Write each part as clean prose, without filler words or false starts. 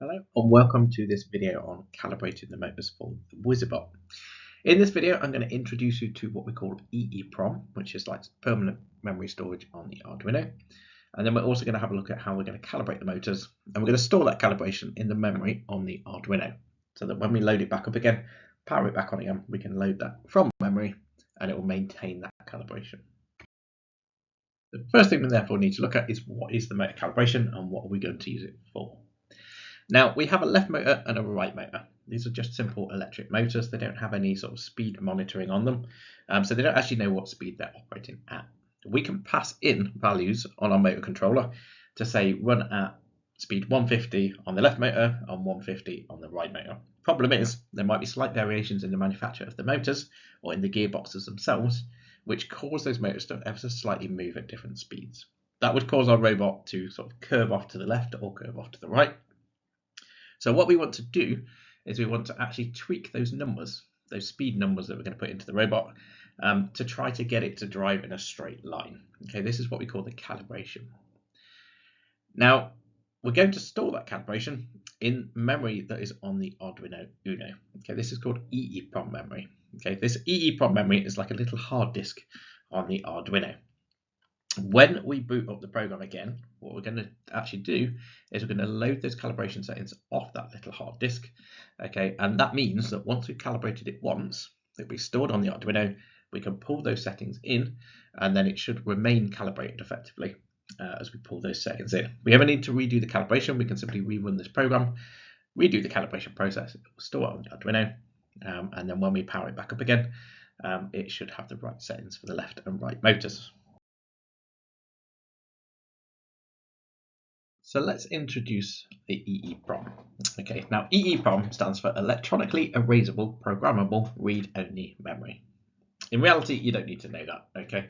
Hello and welcome to this video on calibrating the motors for the Wizibot. In this video I'm going to introduce you to what we call EEPROM, which is like permanent memory storage on the Arduino. And then we're also going to have a look at how we're going to calibrate the motors, and we're going to store that calibration in the memory on the Arduino, so that when we load it back up again, power it back on again, we can load that from memory and it will maintain that calibration. The first thing we therefore need to look at is what is the motor calibration and what are we going to use it for. Now we have a left motor and a right motor. These are just simple electric motors. They don't have any sort of speed monitoring on them, so they don't actually know what speed they're operating at. We can pass in values on our motor controller to say run at speed 150 on the left motor and 150 on the right motor. Problem is there might be slight variations in the manufacture of the motors or in the gearboxes themselves, which cause those motors to ever so slightly move at different speeds. That would cause our robot to sort of curve off to the left or curve off to the right. So what we want to do is we want to actually tweak those numbers, those speed numbers that we're going to put into the robot, to try to get it to drive in a straight line. Okay, this is what we call the calibration. Now, we're going to store that calibration in memory that is on the Arduino Uno. Okay, this is called EEPROM memory. Okay, this EEPROM memory is like a little hard disk on the Arduino. When we boot up the program again, what we're going to actually do is we're going to load those calibration settings off that little hard disk. Okay, and that means that once we've calibrated it once, it'll be stored on the Arduino, we can pull those settings in, and then it should remain calibrated effectively as we pull those settings in. If we ever need to redo the calibration, we can simply rerun this program, redo the calibration process, it will store it on the Arduino, and then when we power it back up again, it should have the right settings for the left and right motors. So let's introduce the EEPROM. Okay, now EEPROM stands for Electronically Erasable Programmable Read-Only Memory. In reality, you don't need to know that, okay?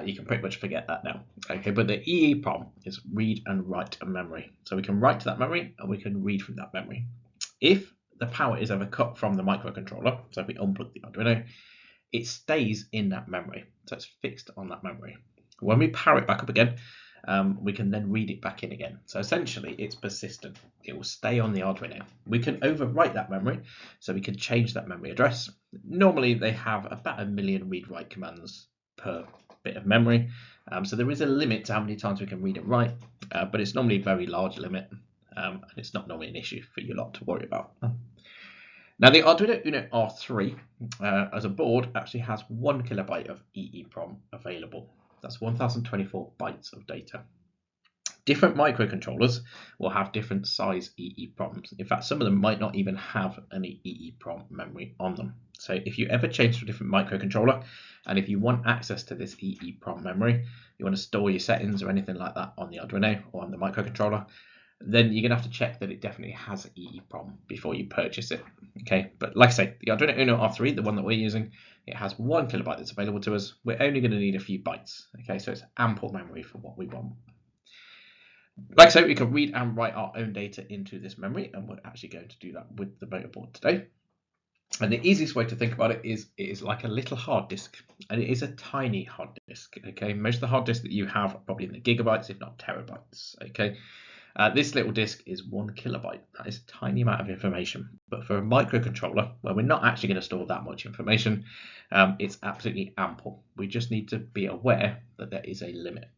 You can pretty much forget that now, okay? But the EEPROM is read and write a memory. So we can write to that memory and we can read from that memory. If the power is ever cut from the microcontroller, so if we unplug the Arduino, it stays in that memory. So it's fixed on that memory. When we power it back up again, we can then read it back in again. So essentially it's persistent. It will stay on the Arduino. We can overwrite that memory, so we can change that memory address. Normally they have about 1 million read-write commands per bit of memory. So there is a limit to how many times we can read and write, but it's normally a very large limit, and it's not normally an issue for you lot to worry about. Now the Arduino Uno R3 as a board actually has 1 kilobyte of EEPROM available. That's 1024 bytes of data. Different microcontrollers will have different size EEPROMs. In fact, some of them might not even have any EEPROM memory on them. So if you ever change to a different microcontroller, and if you want access to this EEPROM memory, you want to store your settings or anything like that on the Arduino or on the microcontroller, then you're going to have to check that it definitely has EEPROM before you purchase it. Okay, but like I say, the Arduino Uno R3, the one that we're using, it has 1 kilobyte that's available to us. We're only going to need a few bytes. Okay, so it's ample memory for what we want. Like I say, we can read and write our own data into this memory, and we're actually going to do that with the motor board today. And the easiest way to think about it is like a little hard disk, and it is a tiny hard disk. Okay, most of the hard disks that you have are probably in the gigabytes, if not terabytes. Okay. This little disk is 1 kilobyte. That is a tiny amount of information. But for a microcontroller, where we're not actually going to store that much information, it's absolutely ample. We just need to be aware that there is a limit.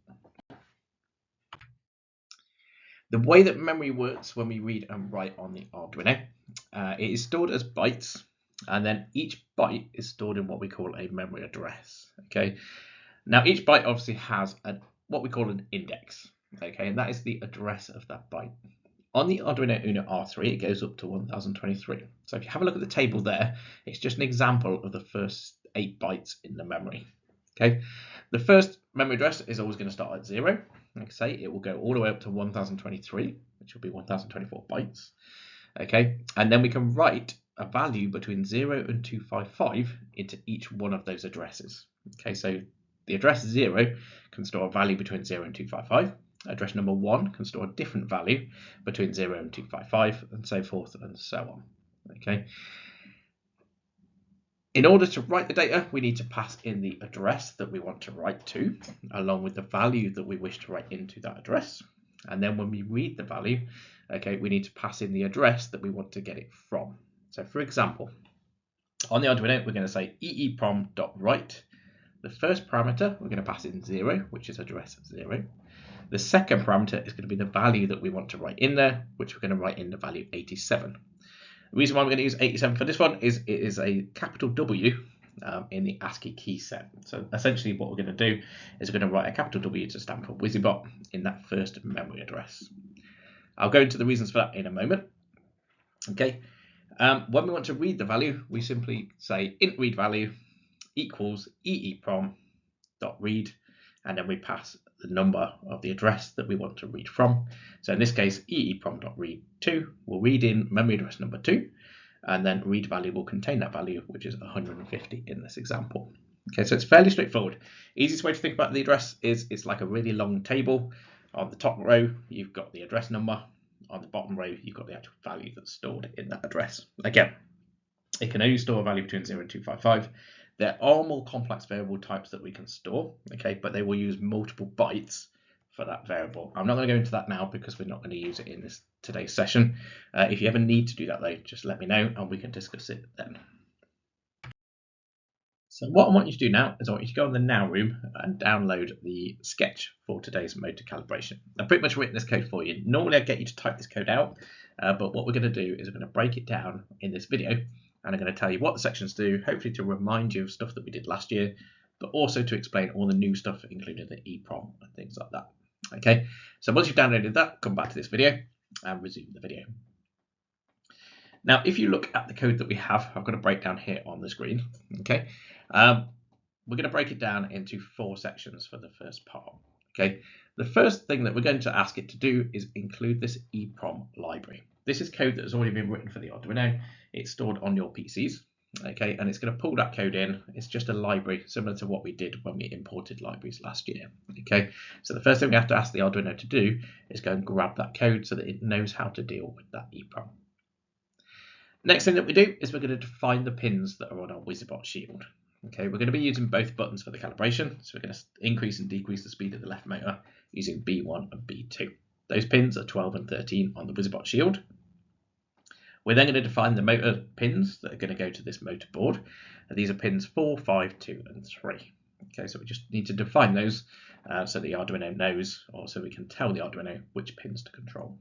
The way that memory works when we read and write on the Arduino, it is stored as bytes, and then each byte is stored in what we call a memory address. Okay. Now each byte obviously has what we call an index. Okay, and that is the address of that byte. On the Arduino Uno R3, it goes up to 1023. So if you have a look at the table there, it's just an example of the first 8 bytes in the memory. Okay, the first memory address is always going to start at 0. Like I say, it will go all the way up to 1023, which will be 1024 bytes. Okay, and then we can write a value between 0 and 255 into each one of those addresses. Okay, so the address 0 can store a value between 0 and 255. Address number 1 can store a different value between 0 and 255, and so forth and so on. Okay. In order to write the data, we need to pass in the address that we want to write to, along with the value that we wish to write into that address. And then when we read the value, okay, we need to pass in the address that we want to get it from. So for example, on the Arduino, we're going to say EEPROM.write. The first parameter, we're going to pass in 0, which is address 0. The second parameter is going to be the value that we want to write in there, which we're going to write in the value 87. The reason why we're going to use 87 for this one is it is a capital W in the ASCII key set. So essentially what we're going to do is we're going to write a capital W to stand for Wizibot in that first memory address. I'll go into the reasons for that in a moment. Okay. When we want to read the value, we simply say int read value equals EEPROM.read, and then we pass the number of the address that we want to read from. So in this case, EEPROM.read2 will read in memory address number 2, and then read value will contain that value, which is 150 in this example. Okay, so it's fairly straightforward. Easiest way to think about the address is it's like a really long table. On the top row, you've got the address number. On the bottom row, you've got the actual value that's stored in that address. Again, it can only store a value between 0 and 255. There are more complex variable types that we can store, okay, but they will use multiple bytes for that variable. I'm not going to go into that now because we're not going to use it in today's session. If you ever need to do that though, just let me know and we can discuss it then. So what I want you to do now is I want you to go in the Now room and download the sketch for today's motor calibration. I've pretty much written this code for you. Normally I'd get you to type this code out, but what we're going to do is we're going to break it down in this video, and I'm going to tell you what the sections do, hopefully to remind you of stuff that we did last year, but also to explain all the new stuff, including the EEPROM and things like that. Okay, so once you've downloaded that, come back to this video and resume the video. Now, if you look at the code that we have, I've got a breakdown here on the screen. Okay, we're going to break it down into 4 sections for the first part. Okay, the first thing that we're going to ask it to do is include this EEPROM library. This is code that has already been written for the Arduino. It's stored on your PCs. Okay, and it's going to pull that code in. It's just a library similar to what we did when we imported libraries last year. Okay, so the first thing we have to ask the Arduino to do is go and grab that code so that it knows how to deal with that EEPROM. Next thing that we do is we're going to define the pins that are on our Wizibot shield. Okay, we're going to be using both buttons for the calibration, so we're going to increase and decrease the speed of the left motor using B1 and B2. Those pins are 12 and 13 on the Wizibot shield. We're then going to define the motor pins that are going to go to this motor board. And these are pins 4, 5, 2, and 3. Okay, so we just need to define those so the Arduino knows, or so we can tell the Arduino which pins to control.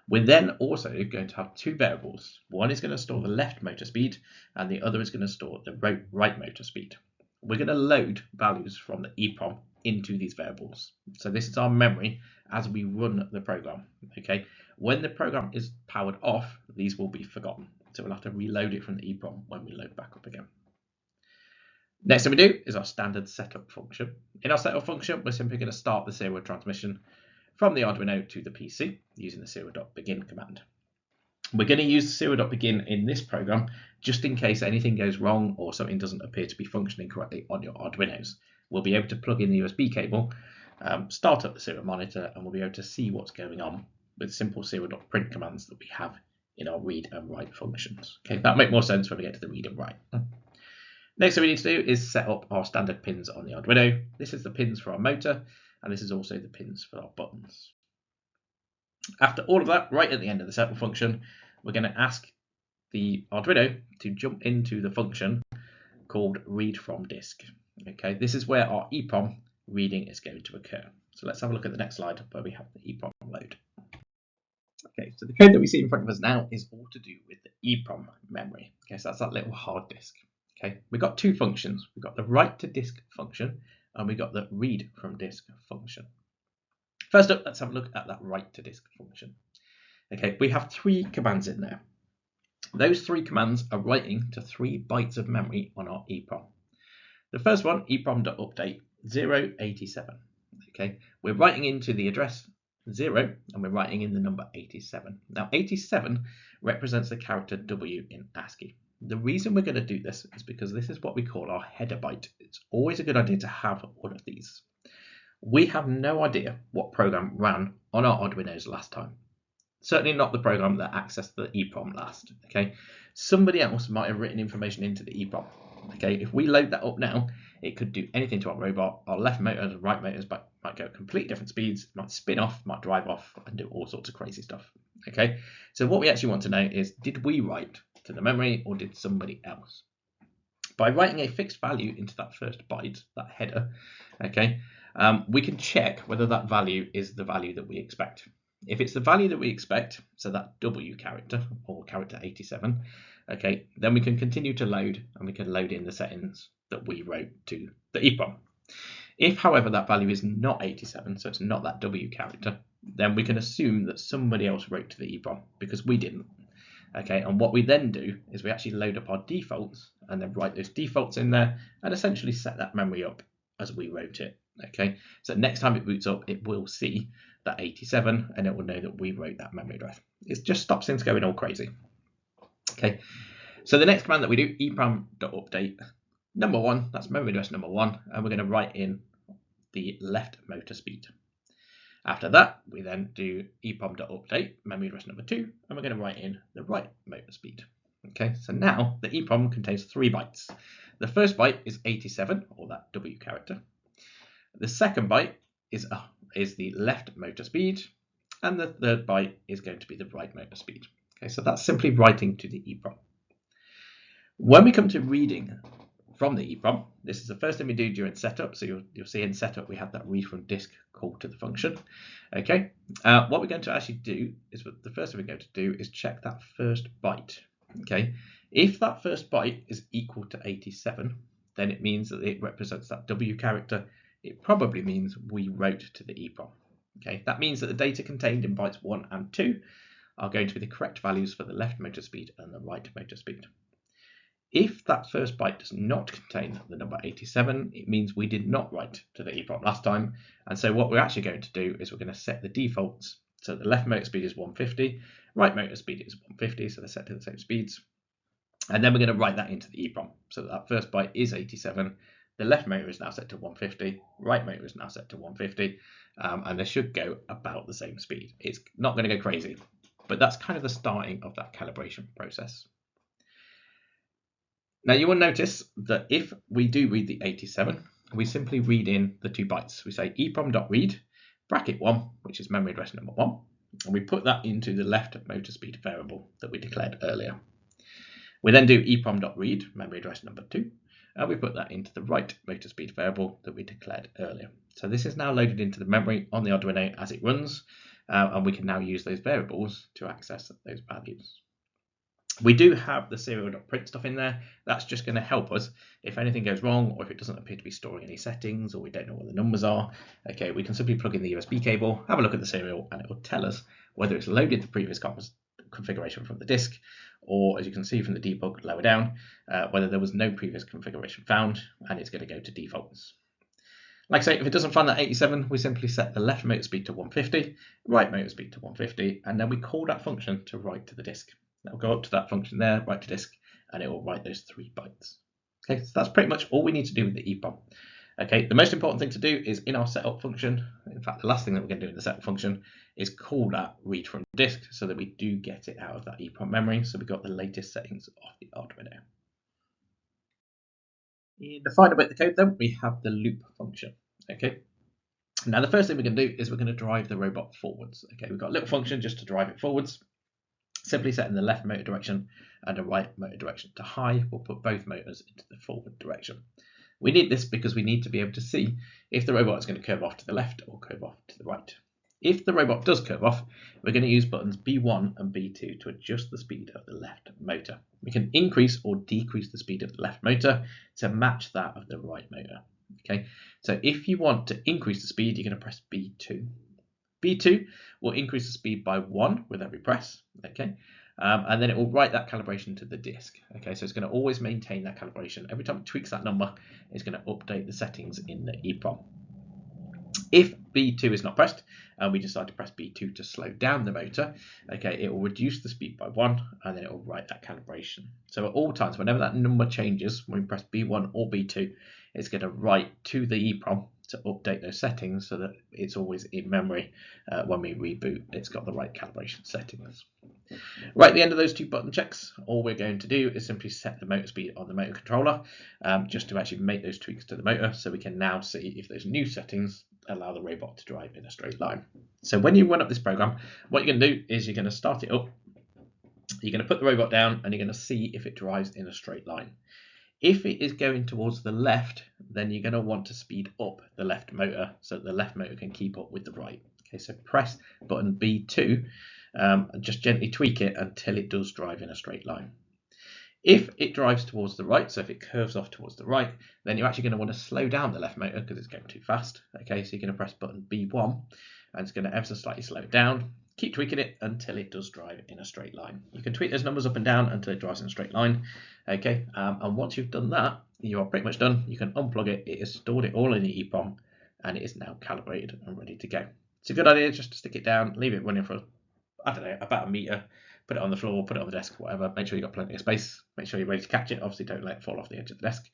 We're then also going to have 2 variables. One is going to store the left motor speed, and the other is going to store the right motor speed. We're going to load values from the EEPROM into these variables. So this is our memory as we run the program. Okay, when the program is powered off, these will be forgotten. So we'll have to reload it from the EEPROM when we load back up again. Next thing we do is our standard setup function. In our setup function, we're simply going to start the serial transmission from the Arduino to the PC using the serial.begin command. We're going to use the serial.begin in this program just in case anything goes wrong or something doesn't appear to be functioning correctly on your Arduinos. We'll be able to plug in the USB cable, start up the serial monitor, and we'll be able to see what's going on with simple serial.print commands that we have in our read and write functions. Okay, that'll make more sense when we get to the read and write. Next thing we need to do is set up our standard pins on the Arduino. This is the pins for our motor, and this is also the pins for our buttons. After all of that, right at the end of the setup function, we're going to ask the Arduino to jump into the function called read from disk. Okay, this is where our EEPROM reading is going to occur. So let's have a look at the next slide where we have the EEPROM load. Okay, so the code that we see in front of us now is all to do with the EEPROM memory. Okay, so that's that little hard disk. Okay, we've got 2 functions. We've got the write to disk function, and we got the read from disk function. First up, let's have a look at that write to disk function. Okay, we have 3 commands in there. Those 3 commands are writing to 3 bytes of memory on our EEPROM. The first one, EEPROM.update 087. Okay, we're writing into the address 0 and we're writing in the number 87. Now 87 represents the character W in ASCII. The reason we're going to do this is because this is what we call our header byte. It's always a good idea to have all of these. We have no idea what program ran on our Arduinos last time. Certainly not the program that accessed the EEPROM last. Okay, somebody else might have written information into the EEPROM. Okay, if we load that up now, it could do anything to our robot. Our left motors and right motors might go at completely different speeds, might spin off, might drive off, and do all sorts of crazy stuff. Okay, so what we actually want to know is, did we write to the memory or did somebody else? By writing a fixed value into that first byte, that header, okay, we can check whether that value is the value that we expect. If it's the value that we expect, so that W character or character 87, okay, then we can continue to load and we can load in the settings that we wrote to the EEPROM. If, however, that value is not 87, so it's not that W character, then we can assume that somebody else wrote to the EEPROM because we didn't. Okay, and what we then do is we actually load up our defaults and then write those defaults in there and essentially set that memory up as we wrote it. Okay, so next time it boots up, it will see that 87 and it will know that we wrote that memory address. It just stops things going all crazy. Okay, so the next command that we do, EEPROM.update number 1, that's memory address number 1, and we're going to write in the left motor speed. After that, we then do EEPROM.update memory address number 2, and we're going to write in the right motor speed. Okay, so now the EEPROM contains 3 bytes. The first byte is 87, or that W character. The second byte is the left motor speed, and the third byte is going to be the right motor speed. Okay, so that's simply writing to the EEPROM. When we come to reading from the EEPROM, this is the first thing we do during setup. So you'll see in setup we have that read from disk call to the function. Okay, what we're going to actually do is the first thing we're going to do is check that first byte. Okay, if that first byte is equal to 87, then it means that it represents that W character. It probably means we wrote to the EEPROM. Okay, that means that the data contained in bytes 1 and 2 are going to be the correct values for the left motor speed and the right motor speed. If that first byte does not contain the number 87, it means we did not write to the EEPROM last time. And so what we're actually going to do is we're going to set the defaults. So the left motor speed is 150, right motor speed is 150, so they're set to the same speeds. And then we're going to write that into the EEPROM. So that first byte is 87, the left motor is now set to 150, right motor is now set to 150, and they should go about the same speed. It's not going to go crazy, but that's kind of the starting of that calibration process. Now you will notice that if we do read the 87, we simply read in the 2 bytes. We say EEPROM.read bracket 1, which is memory address number 1, and we put that into the left motor speed variable that we declared earlier. We then do EEPROM.read memory address number 2, and we put that into the right motor speed variable that we declared earlier. So this is now loaded into the memory on the Arduino as it runs, and we can now use those variables to access those values. We do have the serial.print stuff in there. That's just going to help us if anything goes wrong or if it doesn't appear to be storing any settings or we don't know what the numbers are. Okay, we can simply plug in the USB cable, have a look at the serial, and it will tell us whether it's loaded the previous configuration from the disk, or as you can see from the debug lower down, whether there was no previous configuration found, and it's going to go to defaults. Like I say, if it doesn't find that 87, we simply set the left motor speed to 150, right motor speed to 150, and then we call that function to write to the disk. That'll go up to that function there, write to disk, and it will write those 3 bytes. Okay, so that's pretty much all we need to do with the EEPROM. Okay, the most important thing to do is in our setup function, in fact, the last thing that we're going to do in the setup function is call that read from disk so that we do get it out of that EEPROM memory, so we've got the latest settings of the Arduino. In the final bit of the code then, we have the loop function. Okay, now the first thing we're going to do is we're going to drive the robot forwards. Okay, we've got a little function just to drive it forwards. Simply setting the left motor direction and the right motor direction to high will put both motors into the forward direction. We need this because we need to be able to see if the robot is going to curve off to the left or curve off to the right. If the robot does curve off, we're going to use buttons B1 and B2 to adjust the speed of the left motor. We can increase or decrease the speed of the left motor to match that of the right motor. Okay, so if you want to increase the speed, you're going to press B2. B2 will increase the speed by 1 with every press, okay, and then it will write that calibration to the disk. Okay, so it's going to always maintain that calibration. Every time it tweaks that number, it's going to update the settings in the EEPROM. If B2 is not pressed, and we decide to press B2 to slow down the motor, okay, it will reduce the speed by 1, and then it will write that calibration. So at all times, whenever that number changes, when we press B1 or B2, it's going to write to the EEPROM to update those settings so that it's always in memory when we reboot. It's got the right calibration settings. Right at the end of those two button checks, all we're going to do is simply set the motor speed on the motor controller, just to actually make those tweaks to the motor, so we can now see if those new settings allow the robot to drive in a straight line. So when you run up this program, what you're going to do is you're going to start it up, you're going to put the robot down, and you're going to see if it drives in a straight line. If it is going towards the left, then you're going to want to speed up the left motor so that the left motor can keep up with the right. Okay, so press button B2 and just gently tweak it until it does drive in a straight line. If it drives towards the right, so if it curves off towards the right, then you're actually going to want to slow down the left motor because it's going too fast. Okay, so you're going to press button B1 and it's going to ever so slightly slow it down. Keep tweaking it until it does drive in a straight line. You can tweak those numbers up and down until it drives in a straight line. Okay, and once you've done that, you are pretty much done. You can unplug it. It has stored it all in the EEPROM and it is now calibrated and ready to go. It's a good idea just to stick it down, leave it running for, I don't know, about a meter, put it on the floor, put it on the desk, whatever. Make sure you've got plenty of space. Make sure you're ready to catch it. Obviously, don't let it fall off the edge of the desk.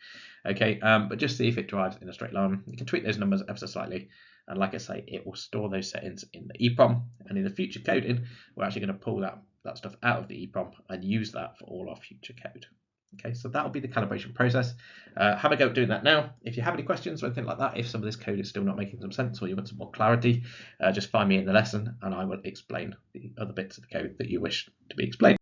Okay, but just see if it drives in a straight line. You can tweak those numbers ever so slightly. And like I say, it will store those settings in the EEPROM. And in the future coding, we're actually going to pull that stuff out of the EEPROM and use that for all our future code. Okay, so that'll be the calibration process. Have a go at doing that now. If you have any questions or anything like that, if some of this code is still not making some sense or you want some more clarity, just find me in the lesson and I will explain the other bits of the code that you wish to be explained.